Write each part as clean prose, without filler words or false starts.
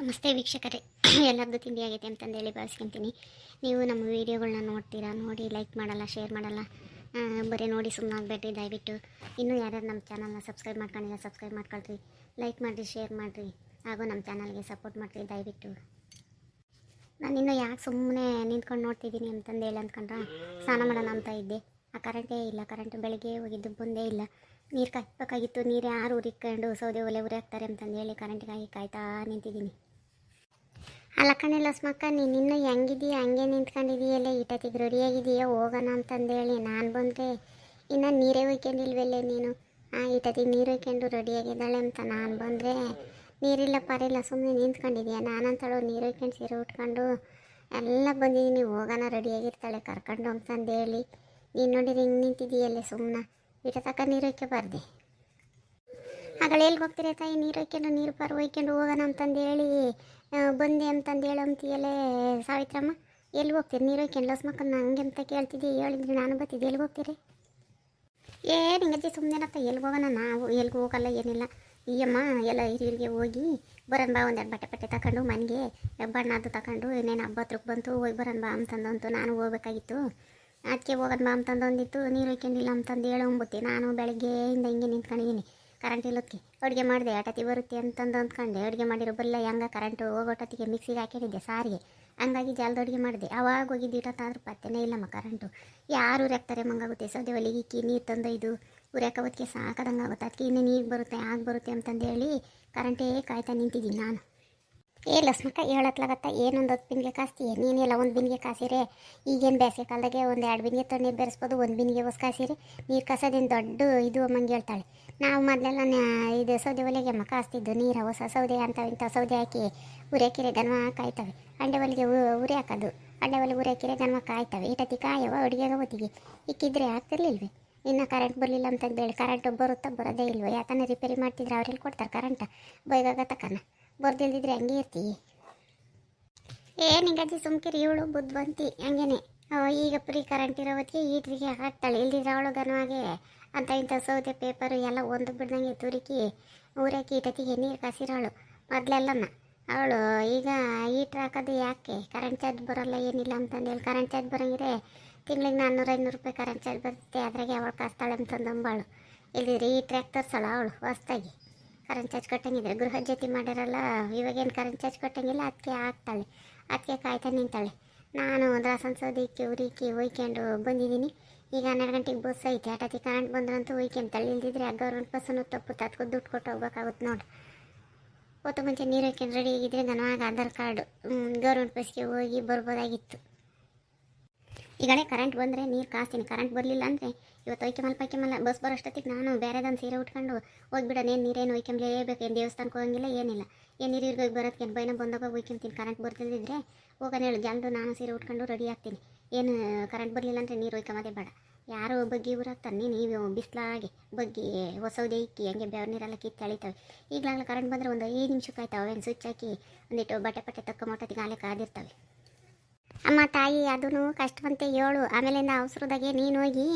ನಮಸ್ತೆ ವೀಕ್ಷಕರೇ, ಎಲ್ಲರದ್ದು ತಿಂಡಿ ಆಗೈತೆ ಅಂತಂದೇಳಿ ಭಾವಿಸ್ಕೊತೀನಿ. ನೀವು ನಮ್ಮ ವೀಡಿಯೋಗಳನ್ನ ನೋಡ್ತೀರಾ, ನೋಡಿ ಲೈಕ್ ಮಾಡಲ್ಲ, ಶೇರ್ ಮಾಡಲ್ಲ, ಬರೀ ನೋಡಿ ಸುಮ್ಮನೆ ಆಗಬೇಡ್ರಿ. ದಯವಿಟ್ಟು ಇನ್ನೂ ಯಾರ್ಯಾರು ನಮ್ಮ ಚಾನಲ್ನ ಸಬ್ಸ್ಕ್ರೈಬ್ ಮಾಡ್ಕೊಂಡಿಲ್ಲ ಸಬ್ಸ್ಕ್ರೈಬ್ ಮಾಡ್ಕೊಳ್ರಿ, ಲೈಕ್ ಮಾಡಿರಿ, ಶೇರ್ ಮಾಡಿರಿ, ಹಾಗೂ ನಮ್ಮ ಚಾನಲ್ಗೆ ಸಪೋರ್ಟ್ ಮಾಡಿರಿ ದಯವಿಟ್ಟು. ನಾನು ಇನ್ನೂ ಯಾಕೆ ಸುಮ್ಮನೆ ನಿಂತ್ಕೊಂಡು ನೋಡ್ತಿದ್ದೀನಿ ಅಂತಂದೇಳಿ ಅಂದ್ಕೊಂಡ್ರೆ, ಸ್ನಾನ ಮಾಡೋಣ ಅಂತ ಇದ್ದೆ. ಆ ಕರೆಂಟೇ ಇಲ್ಲ, ಕರೆಂಟ್ ಬೆಳಗ್ಗೆ ಹೋಗಿದ್ದು ಬಂದೇ ಇಲ್ಲ. ನೀರು ಕಾಯ್ಬೇಕಾಗಿತ್ತು, ನೀರು ಯಾರು ಉರಿಕೊಂಡು ಸೌದೆ ಒಲೆ ಉರಿ ಹಾಕ್ತಾರೆ ಅಂತಂದೇಳಿ ಕರೆಂಟಿಗಾಗಿ ಕಾಯ್ತಾ ನಿಂತಿದ್ದೀನಿ. ಅಲ್ಲ ಕಣೆ ಲಸ್ಮಕ್ಕ, ನೀನು ಇನ್ನೂ ಹೆಂಗಿದೀಯ, ಹಂಗೆ ನಿಂತ್ಕೊಂಡಿದೀಯಲ್ಲ, ಈಟತ್ತಿಗೆ ರೆಡಿಯಾಗಿದೆಯಾ ಹೋಗೋಣ ಅಂತಂದೇಳಿ ನಾನು ಬಂದರೆ ಇನ್ನು ನೀರೇ ಒಯ್ಕೊಂಡಿಲ್ವಲ್ಲೇ ನೀನು. ಈಟತ್ತಿಗೆ ನೀರು ಒಯ್ಕೊಂಡು ರೆಡಿಯಾಗಿದ್ದಾಳೆ ಅಂತ ನಾನು ಬಂದರೆ ನೀರಿಲ್ಲ ಪಾರಿಲ್ಲ, ಸುಮ್ಮನೆ ನಿಂತ್ಕೊಂಡಿದೀಯ. ನಾನಂತಳು ನೀರು ಒಯ್ಕೊಂಡು ಸೀರೆ ಉಟ್ಕೊಂಡು ಎಲ್ಲ ಬಂದಿದ್ದೀನಿ, ಹೋಗೋಣ ರೆಡಿಯಾಗಿರ್ತಾಳೆ ಕರ್ಕೊಂಡು ಅಂತಂದೇಳಿ. ನೀನು ನೋಡಿರಿ ಹಿಂಗೆ ನಿಂತಿದ್ದೀಯಲ್ಲೇ ಸುಮ್ಮನೆ, ಈಟ ತಕ್ಕ ನೀರು ಒಯ್ಕೋಬಾರ್ದೆ. ಆಗಳ ಎಲ್ಲಿಗೆ ಹೋಗ್ತೀರ ತಾಯಿ, ನೀರು ಒಯ್ಕೊಂಡು ನೀರು ಪಾರು ಒಯ್ಕೊಂಡು ಹೋಗೋಣ ಅಂತಂದೇಳಿ ಬಂದೆ ಅಂತಂದೇಳಿ ಅಂತೀಯಲ್ಲೇ ಸಾವಿತ್ರಮ್ಮ. ಎಲ್ಲಿ ಹೋಗ್ತೀರಿ ನೀರು ಒಯ್ಕೊಂಡು ಲಸ್ಮಕ್ಕನ್ನ ಹಂಗೆ ಅಂತ ಕೇಳ್ತಿದ್ದೆ, ಹೇಳಿದ್ರೆ ನಾನು ಬರ್ತಿದ್ದೆ. ಎಲ್ಲಿಗೆ ಹೋಗ್ತೀರಿ? ಹಿಂಗಜ್ಜಿ ಸುಮ್ಮನೆನಪ್ಪ, ಎಲ್ಲಿಗೆ ಹೋಗೋಣ, ನಾವು ಎಲ್ಲಿಗೆ ಹೋಗಲ್ಲ ಏನಿಲ್ಲ. ಈಯಮ್ಮ ಎಲ್ಲ ಹಿರಿಯರಿಗೆ ಹೋಗಿ ಬರೋಣ ಬಾ, ಒಂದೆರಡು ಬಟ್ಟೆ ತಗೊಂಡು ಮನೆಗೆ ಬಣ್ಣದ್ದು ತಗೊಂಡು ಇನ್ನೇನು ಹಬ್ಬ ಹತ್ರಕ್ಕೆ ಬಂತು, ಹೋಗಿ ಬರೋಣ ಬಾ ಅಂತಂದಂತು. ನಾನು ಹೋಗ್ಬೇಕಾಗಿತ್ತು, ಅದಕ್ಕೆ ಹೋಗೋಣ ಬಾ ಅಂತಂದೊಂದಿತ್ತು. ನೀರು ಒಯ್ಕೊಂಡಿಲ್ಲ ಅಂತಂದು ಹೇಳಂಬುತ್ತೆ. ನಾನು ಬೆಳಗ್ಗೆಯಿಂದ ಹಿಂಗೆ ನಿಂತ್ಕೊಂಡಿದ್ದೀನಿ, ಕರೆಂಟ್ ಇಲ್ಲೋದಕ್ಕೆ ಅಡುಗೆ ಮಾಡಿದೆ. ಆಟತಿ ಬರುತ್ತೆ ಅಂತಂದು ಅಂದ್ಕೊಂಡೆ, ಅಡುಗೆ ಮಾಡಿರೋ ಬಲ್ಲ ಹೆಂಗೆ ಕರೆಂಟು ಹೋಗೋಟತ್ತಿಗೆ ಮಿಕ್ಸಿಗೆ ಹಾಕಿದ್ದೆ ಸಾರಿಗೆ, ಹಂಗಾಗಿ ಜಲ್ದಿ ಅಡುಗೆ ಮಾಡಿದೆ. ಅವಾಗ ಹೋಗಿದ್ದು ಇಟ್ಟತ್ತಾದ್ರೂ ಪತ್ತೆನೇ ಇಲ್ಲಮ್ಮ ಕರೆಂಟು. ಯಾರು ಉರಿಯಾಕ್ತಾರೆ ಮಂಗಾಗುತ್ತೆ, ಸೌದೆ ಒಲೆಗೆ ಇಕ್ಕಿ ನೀರು ತಂದೊಯ್ದು ಉರಿಯಾಕೋದಕ್ಕೆ ಸಾಕದಂಗೆ ಆಗುತ್ತೆ. ಅದಕ್ಕೆ ಇನ್ನೂ ನೀರು ಬರುತ್ತೆ ಆಗ ಬರುತ್ತೆ ಅಂತಂದೇಳಿ ಕರೆಂಟೇ ಕಾಯ್ತಾ ನಿಂತಿದ್ದೀನಿ ನಾನು. ಲಸ್ಮಕ್ಕ ಹೇಳತ್ಲಾಗತ್ತ, ಏನೊಂದು 10 ಬಿನ್ಗೆ ಕಾಸ್ತೀಯ ನೀನೆಲ್ಲ, ಒಂದು ಬಿನ್ಗೆ ಕಾಸಿರೆ ಈಗೇನು ಬೇಸಿಗೆ ಕಾಲದಾಗೆ ಒಂದು 2 ಬಿನ್ಗೆ ನೀರು ಬೆರೆಸ್ಬೋದು, 1 ಬಿನ್ಗೆ ಹೊಸ ಕಾಸಿರಿ ನೀರು ಕಾಸೋದೇನು ದೊಡ್ಡ ಇದು ಅಮ್ಮಂಗೆ ಹೇಳ್ತಾಳೆ. ನಾವು ಮೊದಲೆಲ್ಲ ಇದು ಸೌದೆ ಒಲೆಗೆ ಅಮ್ಮ ಕಾಸ್ತಿದ್ದು ನೀರು, ಹೊಸ ಸೌದೆ ಅಂತ ಇಂಥ ಸೌದೆ ಹಾಕಿ ಉರಿ ಹಾಕಿರೆ ಗನ್ವ ಕಾಯ್ತವೆ. ಅಂಡೆ ಒಲೆಗೆ ಉರಿ ಹಾಕೋದು, ಅಂಡೆ ಒಲೆಗೆ ಉರಿ ಹಾಕಿರೆ ಗನ್ವ ಕಾಯ್ತವೆ. ಈಟತಿ ಕಾಯವ ಅಡುಗೆಗೆ ಹೊತ್ತಿಗೆ ಇಕ್ಕಿದ್ರೆ ಆಗ್ತಿರ್ಲಿಲ್ವೇ. ಇನ್ನು ಕರೆಂಟ್ ಬರಲಿಲ್ಲ ಅಂತಂದೇಳಿ, ಕರೆಂಟು ಬರುತ್ತಾ ಬರೋದೇ ಇಲ್ವ, ಯಾಕಂದ್ರೆ ರಿಪೇರಿ ಮಾಡ್ತಿದ್ರೆ ಅವ್ರೆಲ್ಲಿ ಕೊಡ್ತಾರೆ ಕರೆಂಟ, ಬೈಗಾಗ ತಕ್ಕನ ಬರ್ದಿಲ್ದಿದ್ರೆ ಹಂಗೆ ಇರ್ತೀವಿ. ನಿಂಗಜ್ಜಿ ಸುಮ್ಕಿರಿ, ಇವಳು ಬುದ್ಧಿವಂತಿ ಹಂಗೇನೆ. ಈಗ ಫ್ರೀ ಕರೆಂಟ್ ಇರೋ ಹೊತ್ತಿಗೆ ಈಟ್ರಿಗೆ ಹಾಕ್ತಾಳೆ, ಇಲ್ದಿದ್ರೆ ಅವಳು ಗನವಾಗೆ ಅಂತ ಇಂಥ ಸೌದೆ ಪೇಪರು ಎಲ್ಲ ಒಂದು ಬಿಡ್ದಂಗೆ ತುರುಕಿ ಊರಾಕಿ ಈಟತ್ತಿಗೆ ನೀರು ಕಾಸಿರೋಳು ಮೊದಲೆಲ್ಲಮ್ಮ. ಅವಳು ಈಗ ಈಟ್ರ್ ಹಾಕೋದು ಯಾಕೆ, ಕರೆಂಟ್ ಚಾರ್ಜ್ ಬರೋಲ್ಲ ಏನಿಲ್ಲ ಅಂತಂದೇಳಿ. ಕರೆಂಟ್ ಚಾರ್ಜ್ ಬರೋಂಗಿದ್ರೆ ತಿಂಗಳಿಗೆ 400-500 ರೂಪಾಯಿ ಕರೆಂಟ್ ಚಾರ್ಜ್ ಬರುತ್ತೆ, ಅದ್ರಾಗೆ ಅವಳು ಕಾಸ್ತಾಳೆ ಅಂತಂದಂಬಾಳು. ಇಲ್ದಿದ್ರೆ ಈಟ್ರ್ ಹಾಕಿ ತರ್ಸಲ್ಲ ಅವಳು ಹೊಸ್ದಾಗಿ. ಕರೆಂಟ್ ಚಾರ್ಜ್ ಕಟ್ಟಂಗಿದ್ರೆ ಗೃಹ ಜ್ಯೋತಿ ಮಾಡಿರಲ್ಲ, ಇವಾಗೇನು ಕರೆಂಟ್ ಚಾರ್ಜ್ ಕಟ್ಟಂಗಿಲ್ಲ, ಅದಕ್ಕೆ ಹಾಕ್ತಾಳೆ, ಅದಕ್ಕೆ ಕಾಯ್ತಾ ನಿಂತಾಳೆ. ನಾನು ದ್ರಾಸನ ಸೌದಿಕ್ಕೆ ಉರಿಕಿ ಒಯ್ಕೊಂಡು ಬಂದಿದ್ದೀನಿ. ಈಗ 12 ಗಂಟೆಗೆ ಬಸ್ ಐತೆ, ಆಟತಿ ಕರೆಂಟ್ ಬಂದ್ರಂತೂ ಒಯ್ಕೊಂತಾಳೆ. ಇಲ್ದಿದ್ರೆ ಆ ಗೌರ್ಮೆಂಟ್ ಬಸ್ಸನ್ನು ತಪ್ಪುತ್ತೆ, ಅದಕ್ಕೂ ದುಡ್ಡು ಕೊಟ್ಟು ಹೋಗ್ಬೇಕಾಗುತ್ತೆ ನೋಡಿ. ಹೊತ್ತು ಮುಂಚೆ ನೀರು ಒಯ್ಕೊಂಡು ರೆಡಿ ಆಗಿದ್ರೆ ನನಗೆ ಆಧಾರ್ ಕಾರ್ಡು ಗೌರ್ಮೆಂಟ್ ಬಸ್ಗೆ ಹೋಗಿ ಬರ್ಬೋದಾಗಿತ್ತು. ಈಗಲೇ ಕರೆಂಟ್ ಬಂದರೆ ನೀರು ಕಾಸ್ತೀನಿ, ಕರೆಂಟ್ ಬರಲಿಲ್ಲ ಅಂದರೆ ಇವತ್ತು ಒಯ್ಕೆಮಲ್ಲ ಬಸ್ ಬರೋಷ್ಟೊತ್ತಿಗೆ ನಾನು ಬೇರೆದೊಂದು ಸೀರೆ ಉಟ್ಕೊಂಡು ಹೋಗ್ಬಿಡೋನೇನು. ನೀರೇನು ಒಯ್ಕೊಂಬ್ಲೇಬೇಕು, ಏನು ದೇವಸ್ಥಾನಕ್ಕೆ ಹೋಗಂಗಿಲ್ಲ ಏನಿಲ್ಲ. ಏನು ನೀರಿಗೆ ಹೋಗಿ ಬರೋದಕ್ಕೆ ಏನು ಬೈನ ಬಂದಾಗ ಒಯ್ಕೊಂತೀನಿ. ಕರೆಂಟ್ ಬರ್ತಿದ್ದಿದ್ರೆ ಹೋಗೋಣ ಹೇಳು ಜಲ್ದು, ನಾನು ಸೀರೆ ಉಟ್ಕೊಂಡು ರೆಡಿ ಆಗ್ತೀನಿ. ಏನು ಕರೆಂಟ್ ಬರಲಿಲ್ಲ ಅಂದರೆ ನೀರು ಒಯ್ಕೊಂಬದೇ ಬೇಡ. ಯಾರು ಬಗ್ಗಿ ಊರಾಗ್ತಾನೆ, ನೀವು ಬಿಸಿಲಾಗಿ ಬಗ್ಗಿ ಹೊಸೌದೆ ಇಕ್ಕಿ ಹಂಗೆ ಬೆವ್ರ ನೀರೆಲ್ಲ ಕಿತ್ತು ಎಳಿತಾವೆ. ಈಗಲಾಗಲೇ ಕರೆಂಟ್ ಬಂದರೆ ಒಂದು 5 ನಿಮಿಷಕ್ಕೆ ಆಯ್ತಾವೆ, ಏನು ಸ್ವಿಚ್ ಹಾಕಿ ಒಂದಿಟ್ಟು ಬಟ್ಟೆ ತಕ್ಕೊಂಬಟ್ಟತ್ತಿಗೆ ಆಲೆ ಕಾದಿರ್ತವೆ. ಅಮ್ಮ ತಾಯಿ ಅದೂ ಕಷ್ಟವಂತೆ ಹೇಳು. ಆಮೇಲಿಂದ ಅವಸರದಾಗೆ ನೀನು ಹೋಗಿ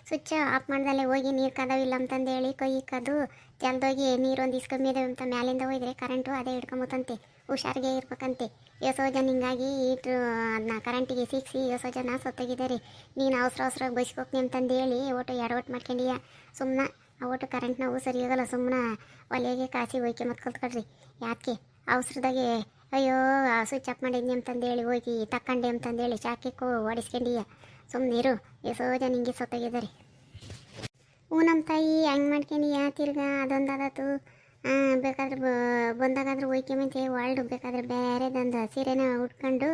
ಸ್ವಿಚ್ ಆಫ್ ಮಾಡ್ದಲ್ಲೇ ಹೋಗಿ ನೀರು ಕದವಿಲ್ಲ ಅಂತಂದೇಳಿ ಕೈ ಇಕ್ಕದು ಜಲ್ದೋಗಿ ನೀರೊಂದು ಇಸ್ಕೊಂಬಿದೆ ಅಂತ ಮ್ಯಾಲಿಂದ ಹೋಯ್ದರೆ ಕರೆಂಟು ಅದೇ ಹಿಡ್ಕೊಂಬತ್ತಂತೆ. ಹುಷಾರಿಗೆ ಇರ್ಬೇಕಂತೆ. ಎಸೋ ಜನ ಹಿಂಗಾಗಿ ಈಟ್ರು ಅದನ್ನ ಕರೆಂಟಿಗೆ ಸಿಕ್ಸಿ ಎಸೋ ಜನ ಸೊತ್ತಾಗಿದ್ದಾರೆ. ನೀನು ಅವಸರವಾಗಿ ಬೈಸ್ಕೋಕ್ನಿ ಅಂತಂದೇಳಿ ಒಟ್ಟು ಎಡವಟ್ಟು ಮಾಡ್ಕೊಂಡಿಯ. ಸುಮ್ಮನೆ ಆ ಒಟ್ಟು ಕರೆಂಟ್ ನಾವು ಸರಿ ಹೋಗಲ್ಲ, ಸುಮ್ಮನೆ ಒಲೆಗೆ ಕಾಸಿ ಒಯ್ಕೆ ಮತ್ತು ಕಲ್ತ್ಕೊಳ್ರಿ. ಯಾಕೆ ಅವಸರದಾಗೆ ಅಯ್ಯೋ ಸ್ವಿಚ್ ಆಫ್ ಮಾಡಿದ್ನಿ ಅಂತಂದೇಳಿ ಹೋಗಿ ತಕ್ಕಂಡೆ ಅಂತಂದೇಳಿ ಚಾಕಿಕ್ಕೂ ಹೊಡಿಸ್ಕೊಂಡಿಯ. ಸುಮ್ಮನಿರು, ಎಸೋ ಜನ ಹಿಂಗೆ ಸೊತ್ತಾಗಿದ್ದಾರೆ. ನಮ್ಮ ತಾಯಿ ಹಂಗೆ ಮಾಡ್ಕೊಂಡಿಯ ತಿರ್ಗಾ ಅದೊಂದಾದತು. ಬೇಕಾದ್ರೆ ಬಂದಾಗಾದ್ರೆ ಒಯ್ಕೊಂಬಂತೆ ವಾಲ್ಡು ಬೇಕಾದ್ರೆ ಬೇರೆದೊಂದು ಸೀರೆನ ಉಟ್ಕೊಂಡು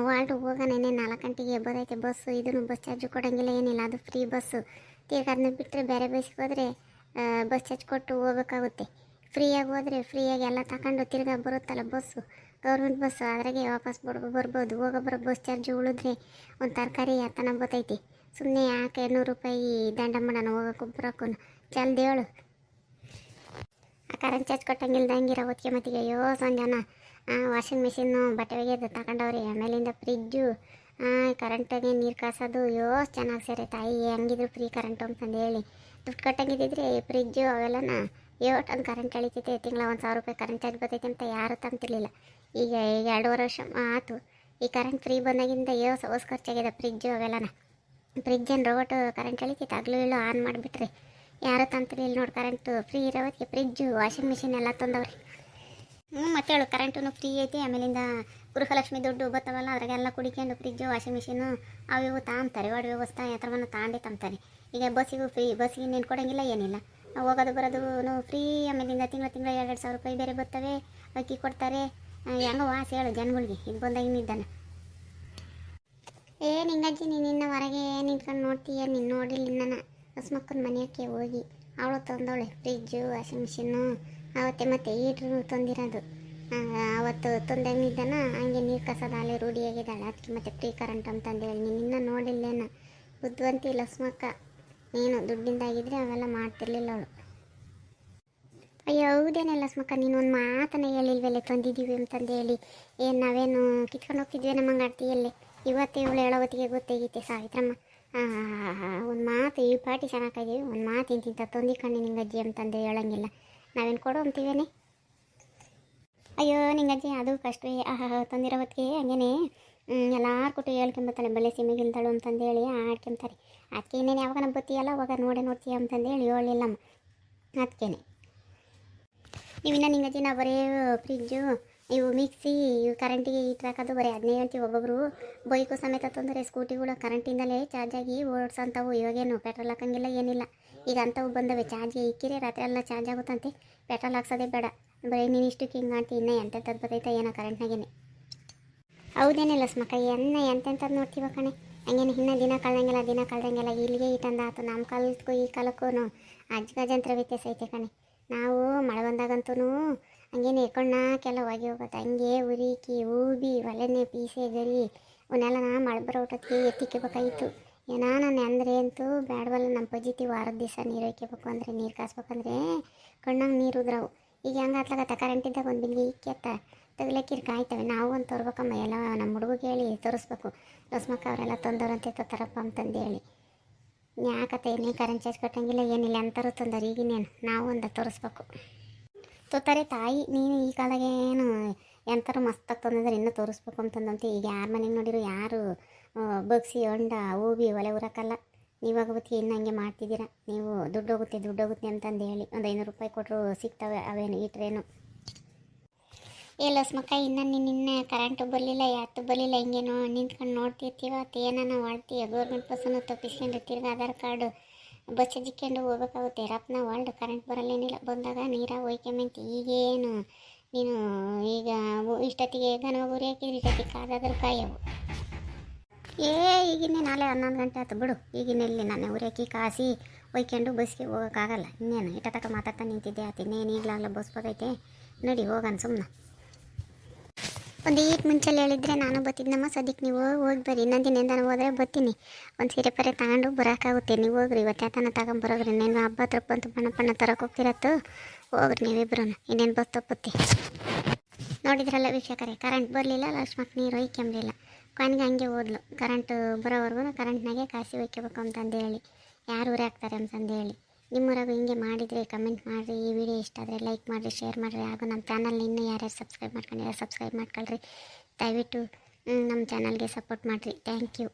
ವಾಲ್ಡು ಹೋಗೋಣ. 4 ಗಂಟೆಗೆ ಬರೋೈತೆ ಬಸ್ಸು. ಇದನ್ನು ಬಸ್ ಚಾರ್ಜು ಕೊಡೋಂಗಿಲ್ಲ ಏನಿಲ್ಲ, ಅದು ಫ್ರೀ ಬಸ್ಸು. ತಿರ್ಗಿ ಅದನ್ನ ಬಿಟ್ಟರೆ ಬೇರೆ ಬಸ್ಸಿಗೆ ಹೋದರೆ ಬಸ್ ಚಾರ್ಜ್ ಕೊಟ್ಟು ಹೋಗ್ಬೇಕಾಗುತ್ತೆ. ಫ್ರೀಯಾಗಿ ಹೋದರೆ ಫ್ರೀಯಾಗಿ ಎಲ್ಲ ತಗೊಂಡು ತಿರ್ಗಾ ಬರುತ್ತಲ್ಲ ಬಸ್ಸು, ಗೌರ್ಮೆಂಟ್ ಬಸ್ಸು, ಅದ್ರಾಗೆ ವಾಪಸ್ ಬರ್ಬೋದು. ಹೋಗೋ ಬರೋ ಬಸ್ ಚಾರ್ಜ್ ಉಳಿದ್ರೆ ಒಂದು ತರಕಾರಿ ಹತ್ತನ ಬತ್ತೈತಿ. ಸುಮ್ಮನೆ ಯಾಕೆ 100 ರೂಪಾಯಿ ದಂಡ ಮಾಡೋಣ ಹೋಗೋಕ್ಕೂ ಬರೋಕ್ಕೂ. ಜಲ್ದಿ ಹೇಳು. ಆ ಕರೆಂಟ್ ಚಾರ್ಜ್ ಕೊಟ್ಟಂಗಿಲ್ದಂಗಿರೋ ಹೊತ್ತಿಗೆ ಮತ್ತಿಗೆ ಅಯ್ಯೋ ಸಂಜಾನ ವಾಷಿಂಗ್ ಮಿಷಿನ್ನು ಬಟ್ಟೆ ಒಗೆಯೋದು ತಗೊಂಡವ್ರಿ. ಆಮೇಲಿಂದ ಫ್ರಿಜ್ಜು, ಕರೆಂಟಾಗೆ ನೀರು ಕಾಸೋದು. ಅಯ್ಯೋ ಚೆನ್ನಾಗಿ ಸೇರೆ ತಾಯಿ, ಹೆಂಗಿದ್ರು ಫ್ರೀ ಕರೆಂಟು ಅಂತಂದೇಳಿ ದುಡ್ಡು ಕಟ್ಟಂಗಿದ್ದಿದ್ರೆ ಫ್ರಿಜ್ಜು ಅವೆಲ್ಲನ ಏಟೊಂದು ಕರೆಂಟ್ ಎಳಿತೈತೆ, ತಿಂಗಳ 1,000 ರೂಪಾಯಿ ಕರೆಂಟ್ ಚಾರ್ಜ್ ಬರ್ತೈತೆ ಅಂತ ಯಾರು ತಂತಿರ್ಲಿಲ್ಲ. ಈಗ 2.5 ವರ್ಷ ಆಯ್ತು ಈ ಕರೆಂಟ್ ಫ್ರೀ ಬಂದಾಗಿಂದ ಹೊಸ ಖರ್ಚಾಗಿದೆ. ಫ್ರಿಜ್ಜು ಅವೆಲ್ಲನ, ಫ್ರಿಜ್ ಏನು ರೋಬೋಟ್ ಕರೆಂಟ್ ಎಳಿತೈತೆ, ಹಗ್ಲು ಇಲ್ಲೋ ಆನ್ ಮಾಡಿಬಿಟ್ರೆ ಯಾರು ತಂತಿರ್ಲಿಲ್ಲ ನೋಡಿ. ಕರೆಂಟು ಫ್ರೀ ಇರೋದಕ್ಕೆ ಫ್ರಿಜ್ಜು ವಾಷಿಂಗ್ ಮಿಷಿನ್ ಎಲ್ಲ ತಂದವ್ರಿ. ಮತ್ತೆ ಹೇಳು ಕರೆಂಟು ಫ್ರೀ ಐತಿ. ಆಮೇಲಿಂದ ಗೃಹಲಕ್ಷ್ಮಿ ದುಡ್ಡು ಬರ್ತಾವಲ್ಲ ಅದ್ರಾಗೆಲ್ಲ ಕುಡಿಕೊಂಡು ಫ್ರಿಜ್ಜು ವಾಷಿಂಗ್ ಮಿಷಿನು ಅವು ಇವು ತಾಂತಾರೆ. ವಾರ್ಡ್ ವ್ಯವಸ್ಥೆ ಯಂತ್ರವನ್ನು ತಾಂಡಿ ತಂತಾರೆ. ಈಗ ಬಸ್ಸಿಗೂ ಫ್ರೀ, ಬಸ್ಸಿಗೆ ಇನ್ನೇನು ಕೊಡೋಂಗಿಲ್ಲ ಏನಿಲ್ಲ, ಹೋಗೋದು ಬರೋದು ಫ್ರೀ. ಆಮೇಲಿಂದ ತಿಂಗಳ 2,000 ರೂಪಾಯಿ ಬೇರೆ ಬರ್ತವೆ, ಅಕ್ಕಿ ಕೊಡ್ತಾರೆ. ಹೆಂಗೋ ವಾಸಿ ಹೇಳು ಜನಗಳಿಗೆ ಇದು ಬಂದಾಗಿನಿದ್ದಾನೆ. ನಿಂಗಜ್ಜಿ ನಿನ್ನ ಹೊರಗೆ ನಿಂತ್ಕೊಂಡು ನೋಡ್ತೀಯ, ನೀನು ನೋಡಿಲ್ಲ ನನ್ನ ಹಸ್ಮಕ್ಕನ ಮನೆಯಕ್ಕೆ ಹೋಗಿ ಅವಳು ತಂದವಳೆ ಫ್ರಿಜ್ಜು ವಾಷಿಂಗ್ ಮಿಷಿನ್ನು. ಅವತ್ತೆ ಮತ್ತೆ ಹೀಟ್ರು ತಂದಿರೋದು. ಅವತ್ತು ತಂದಾಗಿದ್ದಾನ ಹಂಗೆ ನೀರು ಕಸದ ಅಲ್ಲೇ ರೂಢಿಯಾಗಿದ್ದಾಳೆ. ಅದಕ್ಕೆ ಮತ್ತೆ ಫ್ರೀ ಕರೆಂಟ್ ಅಂತಂದೇಳಿ ನಿನ್ನ ನೋಡಿಲ್ಲೇನ. ಬುದ್ಧಿವಂತಿ ಲಸ್ಮಕ್ಕ ನೀನು. ದುಡ್ಡಿಂದಾಗಿದ್ರೆ ಅವೆಲ್ಲ ಮಾಡ್ತಿರ್ಲಿಲ್ಲ ಅವಳು. ಅಯ್ಯೋ ಹೌದೇನೆ ಲಸ್ಮಕ್ಕ, ನೀನು ಒಂದು ಮಾತನ್ನ ಹೇಳಿಲ್ವಲ್ಲೇ ತಂದಿದ್ದೀವಿ ಅಂತಂದೇಳಿ. ಏನು ನಾವೇನು ಕಿತ್ಕೊಂಡು ಹೋಗ್ತಿದ್ವಿ ನಮ್ಮಂಗೆ ಆಡ್ತೀಯಲ್ಲೇ. ಇವತ್ತು ಇವಳು ಹೇಳೋವತ್ತಿಗೆ ಗೊತ್ತಾಗಿತ್ತೆ ಸಾವಿತ್ರಮ್ಮ. ಒಂದು ಮಾತು ಈ ಪಾಟಿ ಚೆನ್ನಾಗಿದ್ದೀವಿ, ಒಂದು ಮಾತು ಇಂತಿಂತ ತಂದಿಕೊಂಡು ನಿಂಗಜ್ಜಿ ಅಂತಂದು ಹೇಳಂಗಿಲ್ಲ. ನಾವೇನು ಕೊಡೋ ಅಂತೀವೇನೆ. ಅಯ್ಯೋ ನಿಂಗಜ್ಜಿ ಅದು ಕಷ್ಟವೇ. ತಂದಿರೋ ಹೊತ್ತಿಗೆ ಹಂಗೇನೆ ಎಲ್ಲಾರು ಕೊಟ್ಟು ಹೇಳ್ಕೊಂಬತ್ತಾಳೆ ಬಲ್ಲೆ ಸಿಮೆಗಿಲ್ದಳು ಅಂತಂದೇಳಿ ಆಡ್ಕೊಂತಾರೆ. ಅದಕ್ಕೆ ಇನ್ನೇನು ಯಾವಾಗ ನಮ್ಮ ಬತ್ತೀಯಲ್ಲ ಅವಾಗ ನೋಡ್ತೀಯ ಅಂತಂದೇಳಿ ಹೇಳಿಲ್ಲಮ್ಮ. ಅದಕ್ಕೇನೆ ನೀವಿನ್ನ ನಿಂಗಜ್ಜಿ ನಾವು ಬರೀ ಫ್ರಿಜ್ಜು ಇವು ಮಿಕ್ಸಿ ಇವು ಕರೆಂಟಿಗೆ ಹೀಟ್ರ್ ಹಾಕೋದು ಬರೀ ಅದನ್ನೇ ಹೇಳ್ತೀವಿ. ಒಬ್ಬೊಬ್ಬರು ಬೈಕು ಸಮೇತ ತೊಂದರೆ, ಸ್ಕೂಟಿಗಳು ಕರೆಂಟಿಂದಲೇ ಚಾರ್ಜ್ ಆಗಿ ಓಡಿಸೋಂಥವು. ಇವಾಗೇನು ಪೆಟ್ರೋಲ್ ಹಾಕೋಂಗಿಲ್ಲ ಏನಿಲ್ಲ. ಈಗ ಅಂಥವು ಬಂದವೆ. ಚಾರ್ಜ್ಗೆ ಇಕ್ಕಿರಿ ರಾತ್ರಿ ಎಲ್ಲ ಚಾರ್ಜ್ ಆಗುತ್ತಂತೆ, ಪೆಟ್ರೋಲ್ ಹಾಕ್ಸೋದೇ ಬೇಡ. ಬರೀ ನೀನು ಇಷ್ಟಕ್ಕೆ ಹಿಂಗೆ ಮಾಡ್ತೀವಿ. ಇನ್ನೂ ಎಂತೆಂಥದ್ದು ಬರ್ತೈತೆ ಏನೋ ಕರೆಂಟ್ನಾಗೇನೆ. ಹೌದೇನೆ ಲಸ್ಮಕ್ಕ, ಎಂತೆಂಥದ್ದು ನೋಡ್ತೀವ ಕಣೆ. ಹಂಗೇನು ಇನ್ನೂ ದಿನ ಕಳ್ದಂಗೆಲ್ಲ ಇಲ್ಲಿಗೆ ಇಟ್ಟಂದು ಆಯ್ತು. ನಮ್ಮ ಕಾಲಕ್ಕೂ ಈ ಕಾಲಕ್ಕೂ ಅಜ್ಜಗಜಂತ್ರ ವ್ಯತ್ಯಾಸ ಐತೆ ಕಣೆ. ನಾವು ಮಳೆ ಬಂದಾಗಂತೂ ಹಂಗೇನೆ ಕಣ್ಣಾಕೆಲ್ಲ ಹೋಗೋದು. ಹಂಗೆ ಉರಿಕಿ ಊಬಿ ಒಲೆನೆ ಪೀಸೆ ಗರಿ ಅವನ್ನೆಲ್ಲ ಮಳೆ ಬರೋ ಊಟಕ್ಕೆ ಎತ್ತಿಕ್ಕೋಬೇಕಾಗಿತ್ತು. ನಾನು ಅಂದರೆ ಅಂತೂ ಬ್ಯಾಡವಲ್ಲ. ನಮ್ಮ ಪಜಿತಿ ವಾರದ ದಿವಸ ನೀರು ಒಯ್ಕೋಬೇಕು ಅಂದರೆ, ನೀರು ಕಾಸ್ಬೇಕಂದ್ರೆ ಕಣ್ಣಾಗ ನೀರು ಉದ್ರವು. ಈಗ ಹೆಂಗೆ ಆತ್ಲಾಗತ್ತ ಕರೆಂಟಿದ್ದಾಗ ಒಂದು ಬಿಂದಿಗೆ ಇಕ್ಕೆತ್ತ ತೆಗ್ಲಕ್ಕಿರ್ ಕಾಯ್ತವೆ. ನಾವು ಒಂದು ತೋರ್ಬೇಕಮ್ಮ, ಎಲ್ಲ ನಮ್ಮ ಹುಡುಗಿಗೆ ಹೇಳಿ ತೋರಿಸ್ಬೇಕು. ಲಸ್ಮಕ್ಕ ಅವರೆಲ್ಲ ತಂದವ್ರಂತೆ ತರಪ್ಪ ಅಂತಂದು ಹೇಳಿ. ಯಾಕತ್ತೆ ಇನ್ನೇ ಕರೆಂಟ್ ಚಾರ್ಜ್ ಕಟ್ಟಂಗಿಲ್ಲ ಏನಿಲ್ಲ ಅಂತಾರು ತಂದಾರೆ. ಈಗಿನೇನು ನಾವು ಒಂದು ತೋರಿಸ್ಬೇಕು. ತೊತ್ತಾರೆ ತಾಯಿ ನೀನು ಈ ಕಾಲಾಗೇನು ಎಂಥರು ಮಸ್ತಾಗಿ ತಂದಿದ್ರೆ ಇನ್ನೂ ತೋರಿಸ್ಬೇಕು ಅಂತಂದಂತೆ. ಈಗ ಯಾರ ಮನೆಗೆ ನೋಡಿರೋ ಯಾರು ಬಗ್ಸಿ ಹೊಂಡ ಊಬಿ ಒಲೆ ಉರಕ್ಕಲ್ಲ. ನೀವಾಗ ಬತ್ತಿ ಇನ್ನು ಹಂಗೆ ಮಾಡ್ತಿದ್ದೀರಾ ನೀವು. ದುಡ್ಡು ಹೋಗುತ್ತೆ ಅಂತಂದು ಹೇಳಿ ಒಂದು 500 ರೂಪಾಯಿ ಕೊಟ್ಟರು ಸಿಗ್ತವೆ ಅವೇನು ಇಟ್ರೇನು. ಲಸ್ಮಕ್ಕ ಇನ್ನು ನಿನ್ನೆ ಕರೆಂಟು ಬರಲಿಲ್ಲ, ಯಾತು ಬರಲಿಲ್ಲ, ಹಿಂಗೇನೋ ನಿಂತ್ಕೊಂಡು ನೋಡ್ತಿರ್ತೀವ. ಅದು ಏನಾನ ಮಾಡ್ತೀಯ ಗೌರ್ಮೆಂಟ್ ಬಸ್ಸನ್ನು ತಪ್ಪಿಸ್ಕೊಂಡು ತಿರ್ಗಿ ಆಧಾರ್ ಕಾರ್ಡು ಬಸ್ ಜಿಕ್ಕೊಂಡು ಹೋಗ್ಬೇಕಾಗುತ್ತೆ. ರಪ್ನ ವರ್ಲ್ಡ್ ಕರೆಂಟ್ ಬರಲ್ಲೇನಿಲ್ಲ. ಬಂದಾಗ ನೀರಾಗ ಒಯ್ಕೊಂಬಂತ. ಈಗೇನು ನೀನು ಈಗ ಇಷ್ಟೊತ್ತಿಗೆ ಗನವಾಗ ಉರಿ ಹಾಕಿದ್ರೆ ಇಷ್ಟೊತ್ತಿಗೆ ಕಾದಾದ್ರೂ ಕಾಯವು. ಈಗಿನ್ನೇ ನಾಳೆ 11 ಗಂಟೆ ಆಯ್ತು ಬಿಡು. ಈಗಿನಲ್ಲಿ ನಾನು ಉರಿ ಹಾಕಿ ಕಾಸಿ ಒಯ್ಕೊಂಡು ಬಸ್ಗೆ ಹೋಗೋಕ್ಕಾಗಲ್ಲ. ಇನ್ನೇನು ಇಟ್ಟ ತಕ ಮಾತಾಡ್ತಾ ನಿಂತಿದ್ದೆ ಆಯ್ತು. ಇನ್ನೇನು ಈಗಲಾಗಲ್ಲ ಬಸ್ ಬರ್ತೈತೆ, ನಡಿ ಹೋಗೋಣ ಸುಮ್ಮನೆ. ಒಂದು ಈಟ್ ಮುಂಚೆಲ್ಲಿ ಹೇಳಿದರೆ ನಾನು ಬರ್ತಿದ್ನಮ್ಮ. ಸದ್ಯಕ್ಕೆ ನೀವು ಹೋಗಿ ಬರ್ರಿ. ಇನ್ನೊಂದು ದಿನದಿಂದ ಹೋದರೆ ಬರ್ತೀನಿ. ಒಂದು ಸೀರೆ ಪರೆ ತಗೊಂಡು ಬರೋಕ್ಕಾಗುತ್ತೆ. ನೀವು ಹೋಗ್ರಿ, ಇವತ್ತು ಯಾತನ ತಗೊಂಬರೋಗ್ರಿ. ಇನ್ನೇನು ಹಬ್ಬ ಹತ್ರಕ್ಕೆ ಬಂತು, ಬಣ್ಣ ತರಕ್ಕೆ ಹೋಗ್ತಿರತ್ತು. ಹೋಗ್ರಿ ನೀವಿಬ್ರು, ಇನ್ನೇನು ಬಸ್ ತಪ್ಪುತ್ತೆ. ನೋಡಿದ್ರಲ್ಲ ವೀಕ್ಷಕರೇ, ಕರೆಂಟ್ ಬರಲಿಲ್ಲ, ಲಕ್ಷ್ಮಕ್ಕ ನೀರು ಒಯ್ಕೊಂಬಲಿಲ್ಲ. ಕೊನೆಗೆ ಹಂಗೆ ಹೋದ್ಲು. ಕರೆಂಟ್ ಬರೋವರೆಗೂ ಕರೆಂಟ್ನಾಗೆ ಕಾಸಿ ಒಯ್ಕೋಬೇಕು ಅಂತಂದು ಹೇಳಿ. ಯಾರು ಊರೇ ಹಾಕ್ತಾರೆ ಅಂತಂದು ಹೇಳಿ. ನಿಮ್ಮೂರಾಗೂ ಹಿಂಗೆ ಮಾಡಿದರೆ ಕಮೆಂಟ್ ಮಾಡಿರಿ. ಈ ವಿಡಿಯೋ ಇಷ್ಟ ಆದರೆ ಲೈಕ್ ಮಾಡಿರಿ, ಶೇರ್ ಮಾಡಿರಿ. ಹಾಗೂ ನಮ್ಮ ಚಾನಲ್ನ ಇನ್ನೂ ಯಾರ್ಯಾರು ಸಬ್ಸ್ಕ್ರೈಬ್ ಮಾಡ್ಕೊಂಡಿದ್ದಾರೆ ಸಬ್ಸ್ಕ್ರೈಬ್ ಮಾಡ್ಕೊಳ್ರಿ. ದಯವಿಟ್ಟು ನಮ್ಮ ಚಾನಲ್ಗೆ ಸಪೋರ್ಟ್ ಮಾಡಿರಿ. Thank you.